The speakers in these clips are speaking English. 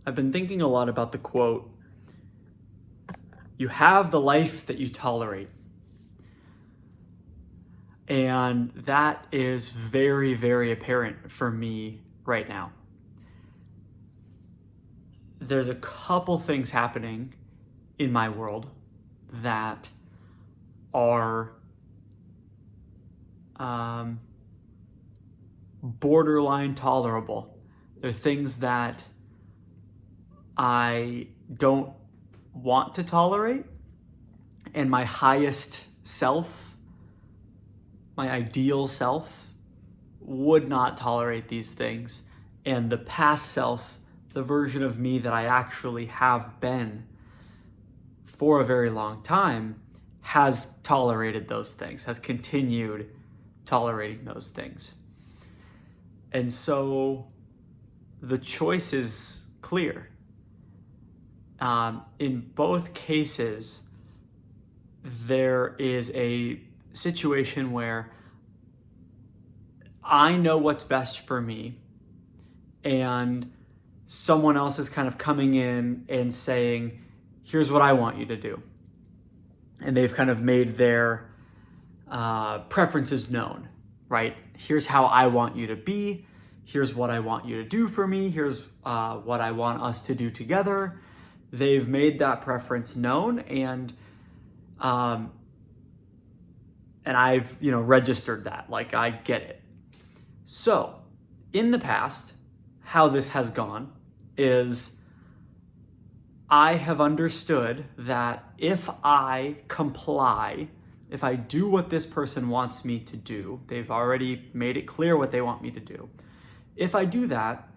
I've been thinking a lot about the quote, "You have the life that you tolerate." And that is very, very apparent for me right now. There's a couple things happening in my world that are borderline tolerable. They're things that I don't want to tolerate, and my highest self, my ideal self, would not tolerate these things. And the past self, the version of me that I actually have been for a very long time, has tolerated those things, has continued tolerating those things. And so the choice is clear. In both cases, there is a situation where I know what's best for me, and someone else is kind of coming in and saying, here's what I want you to do. And they've kind of made their preferences known, right? Here's how I want you to be. Here's what I want you to do for me. Here's what I want us to do together. They've made that preference known, and I've registered that, like I get it. So in the past, how this has gone is I have understood that if I comply, if I do what this person wants me to do, they've already made it clear what they want me to do. If I do that,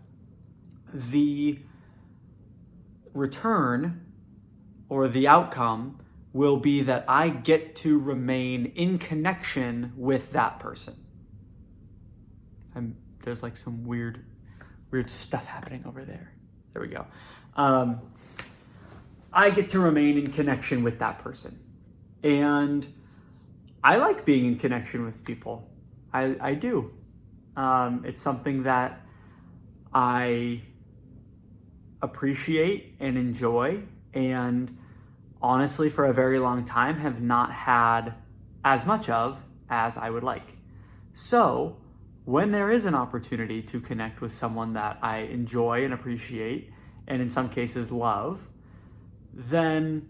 the return or the outcome will be that I get to remain in connection with that person. There's like some weird stuff happening over there. There we go. I get to remain in connection with that person. And I like being in connection with people. I do. It's something that I appreciate and enjoy, and honestly, for a very long time, have not had as much of as I would like. So when there is an opportunity to connect with someone that I enjoy and appreciate, and in some cases love, then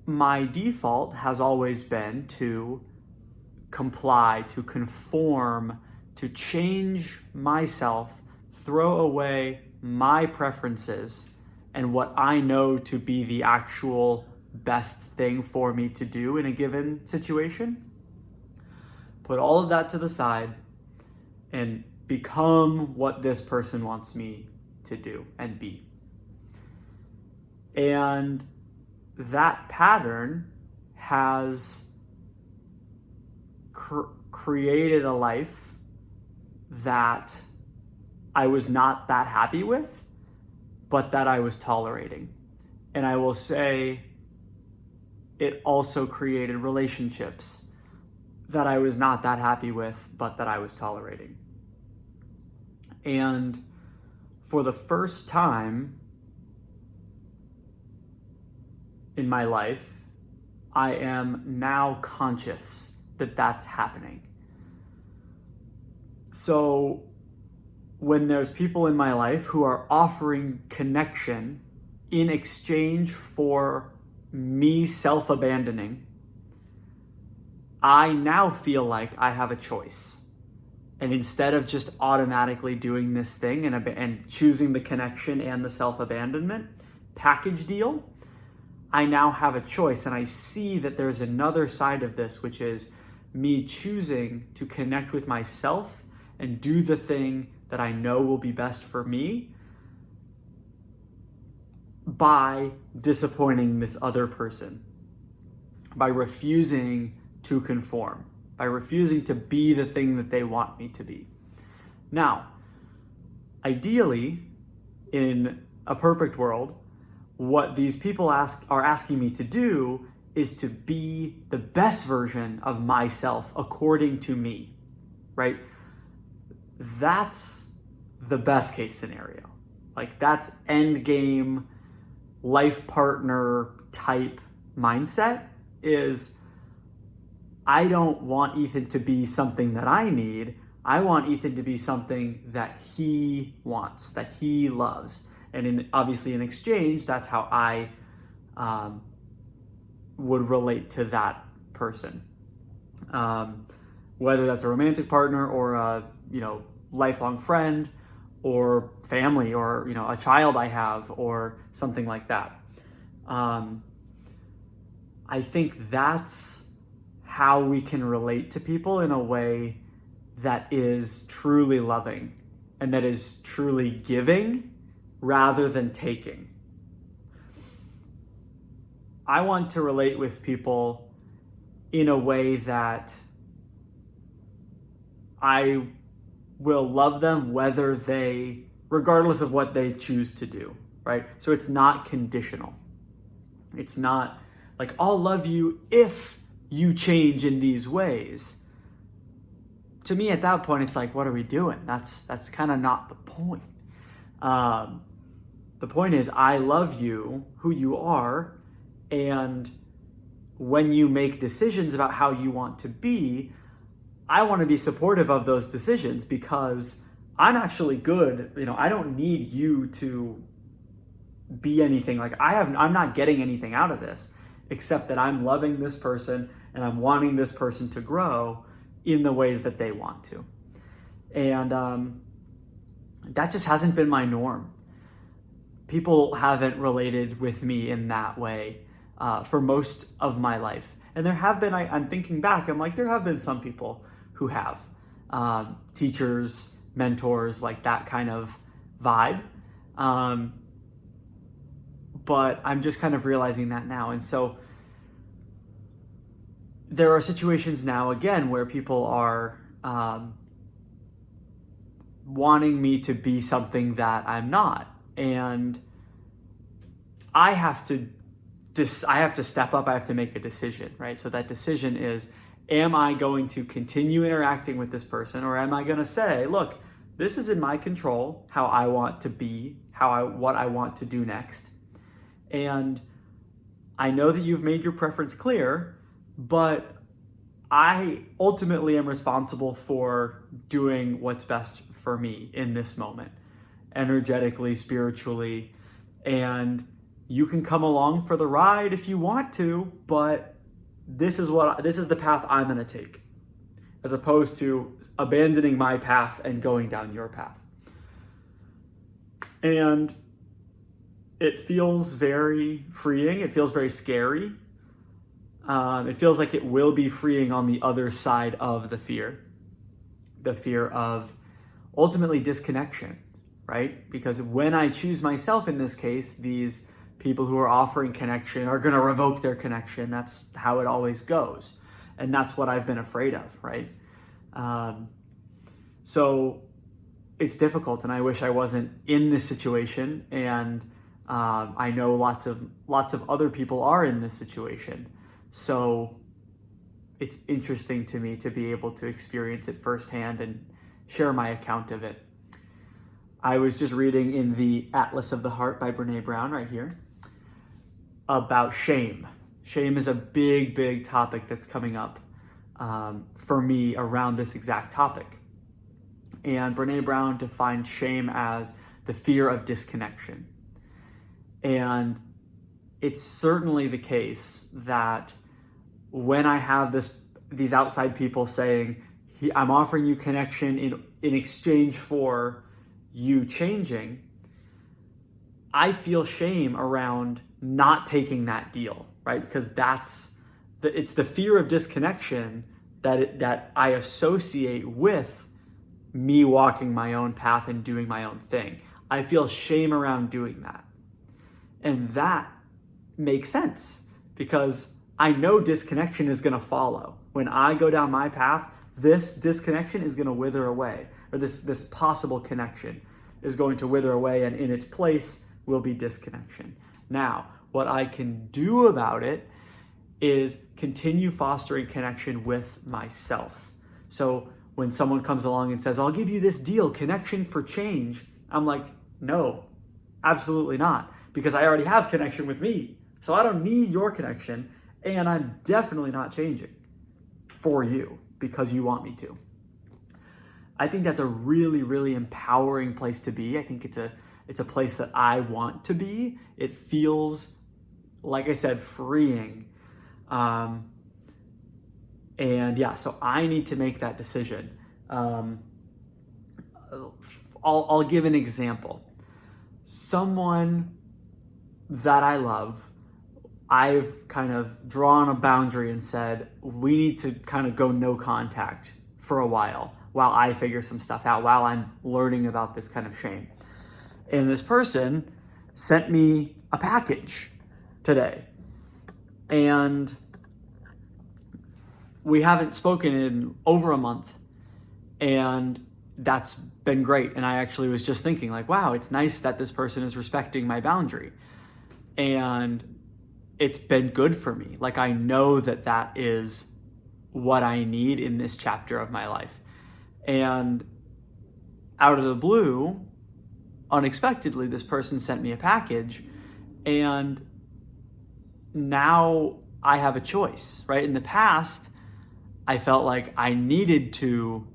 my default has always been to comply, to conform, to change myself, throw away my preferences and what I know to be the actual best thing for me to do in a given situation. Put all of that to the side and become what this person wants me to do and be. And that pattern has created a life that I was not that happy with, but that I was tolerating. And I will say it also created relationships that I was not that happy with, but that I was tolerating. And for the first time in my life, I am now conscious that that's happening. So when there's people in my life who are offering connection in exchange for me self-abandoning, I now feel like I have a choice. And instead of just automatically doing this thing and choosing the connection and the self-abandonment package deal, I now have a choice. And I see that there's another side of this, which is me choosing to connect with myself and do the thing that I know will be best for me by disappointing this other person, by refusing to conform, by refusing to be the thing that they want me to be. Now, ideally, in a perfect world, what these people are asking me to do is to be the best version of myself according to me, right? That's the best case scenario. Like that's end game life partner type mindset is I don't want Ethan to be something that I need. I want Ethan to be something that he wants, that he loves. And obviously in exchange, that's how I would relate to that person. Whether that's a romantic partner or a, lifelong friend or family or, a child I have or something like that. I think that's how we can relate to people in a way that is truly loving and that is truly giving rather than taking. I want to relate with people in a way that I will love them regardless of what they choose to do, right? So it's not conditional. It's not like, I'll love you if you change in these ways. To me, at that point, it's like, what are we doing? That's kind of not the point. The point is, I love you, who you are, and when you make decisions about how you want to be, I want to be supportive of those decisions because I'm actually good. I don't need you to be anything. Like I'm not getting anything out of this except that I'm loving this person and I'm wanting this person to grow in the ways that they want to. And that just hasn't been my norm. People haven't related with me in that way for most of my life. And there have been, I'm thinking back, I'm like, there have been some people who have teachers, mentors, like that kind of vibe. But I'm just kind of realizing that now. And so there are situations now, again, where people are wanting me to be something that I'm not. And I have to step up, I have to make a decision, right? So that decision is, am I going to continue interacting with this person, or am I going to say, look, this is in my control, how I want to be, what I want to do next. And I know that you've made your preference clear, but I ultimately am responsible for doing what's best for me in this moment, energetically, spiritually, and you can come along for the ride if you want to, but this is the path I'm going to take, as opposed to abandoning my path and going down your path. And it feels very freeing. It feels very scary. It feels like it will be freeing on the other side of the fear of ultimately disconnection, right? Because when I choose myself in this case, these people who are offering connection are going to revoke their connection. That's how it always goes. And that's what I've been afraid of, right? So it's difficult, and I wish I wasn't in this situation. And I know lots of other people are in this situation. So it's interesting to me to be able to experience it firsthand and share my account of it. I was just reading in the Atlas of the Heart by Brené Brown right here about shame. Shame is a big, big topic that's coming up for me around this exact topic. And Brené Brown defined shame as the fear of disconnection. And it's certainly the case that when I have these outside people saying, I'm offering you connection in exchange for you changing, I feel shame around not taking that deal, right? Because it's the fear of disconnection that I associate with me walking my own path and doing my own thing. I feel shame around doing that. And that makes sense because I know disconnection is going to follow. When I go down my path, this disconnection is going to wither away, or this possible connection is going to wither away, and in its place will be disconnection. Now, what I can do about it is continue fostering connection with myself. So when someone comes along and says, I'll give you this deal, connection for change, I'm like, no, Absolutely not, because I already have connection with me. So I don't need your connection, and I'm definitely not changing for you because you want me to. I think that's a really, really empowering place to be. I think it's a place that I want to be. It feels, like I said, freeing. And yeah, so I need to make that decision. I'll give an example. Someone that I love, I've kind of drawn a boundary and said, we need to kind of go no contact for a while I figure some stuff out, while I'm learning about this kind of shame. And this person sent me a package today. And we haven't spoken in over a month. And that's been great. And I actually was just thinking, like, wow, it's nice that this person is respecting my boundary. And it's been good for me. Like, I know that that is what I need in this chapter of my life. And out of the blue, unexpectedly, this person sent me a package, and now I have a choice, right? In the past, I felt like I needed to,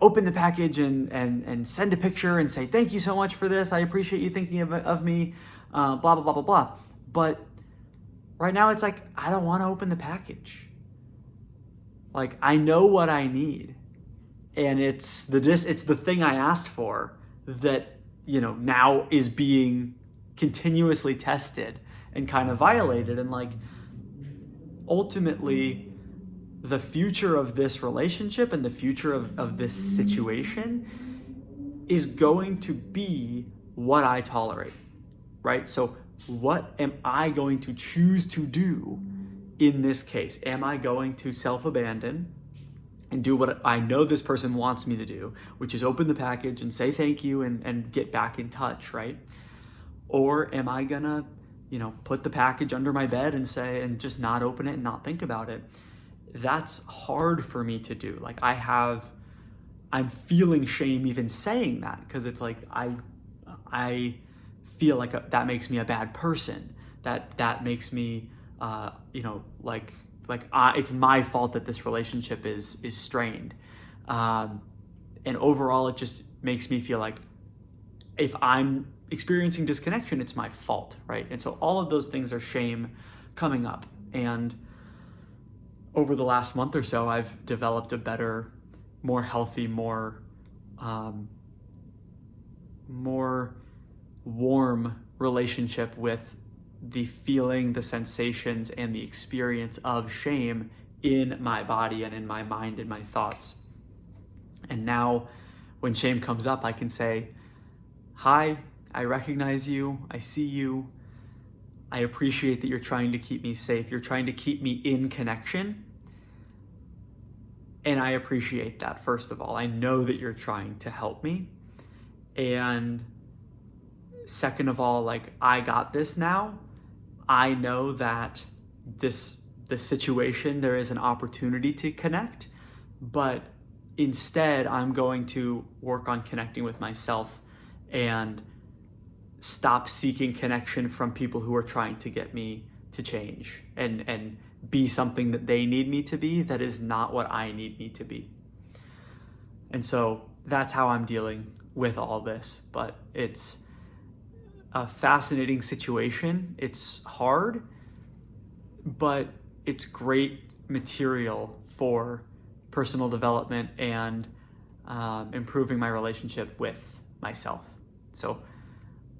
open the package and send a picture and say, thank you so much for this. I appreciate you thinking of me, blah, blah, blah, blah, blah. But right now it's like, I don't want to open the package. Like, I know what I need. And it's the thing I asked for that, now is being continuously tested and kind of violated. And like, ultimately, the future of this relationship and the future of this situation is going to be what I tolerate, right? So what am I going to choose to do in this case? Am I going to self-abandon and do what I know this person wants me to do, which is open the package and say thank you and get back in touch, right? Or am I gonna, put the package under my bed and just not open it and not think about it? That's hard for me to do. Like, I'm feeling shame even saying that, because it's like, I feel like that makes me a bad person. That makes me, it's my fault that this relationship is strained. And overall, it just makes me feel like if I'm experiencing disconnection, it's my fault, right? And so all of those things are shame coming up. And over the last month or so, I've developed a better, more healthy, more warm relationship with the feeling, the sensations, and the experience of shame in my body and in my mind and my thoughts. And now when shame comes up, I can say, hi, I recognize you, I see you, I appreciate that you're trying to keep me safe, you're trying to keep me in connection. And I appreciate that, first of all. I know that you're trying to help me. And second of all, like, I got this now. I know that the situation, there is an opportunity to connect, but instead I'm going to work on connecting with myself and stop seeking connection from people who are trying to get me to change and be something that they need me to be that is not what I need me to be. And so that's how I'm dealing with all this. But it's a fascinating situation. It's hard, but it's great material for personal development and improving my relationship with myself. So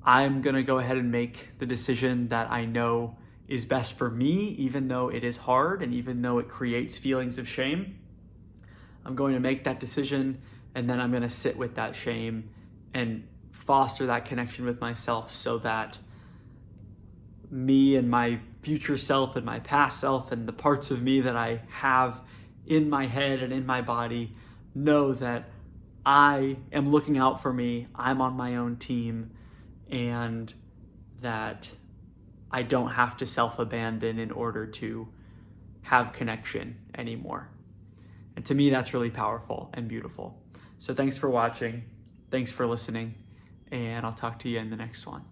I'm gonna go ahead and make the decision that I know is best for me, even though it is hard and even though it creates feelings of shame. I'm going to make that decision, and then I'm gonna sit with that shame and foster that connection with myself so that me and my future self and my past self and the parts of me that I have in my head and in my body know that I am looking out for me, I'm on my own team, and that I don't have to self-abandon in order to have connection anymore. And to me, that's really powerful and beautiful. So thanks for watching. Thanks for listening. and I'll talk to you in the next one.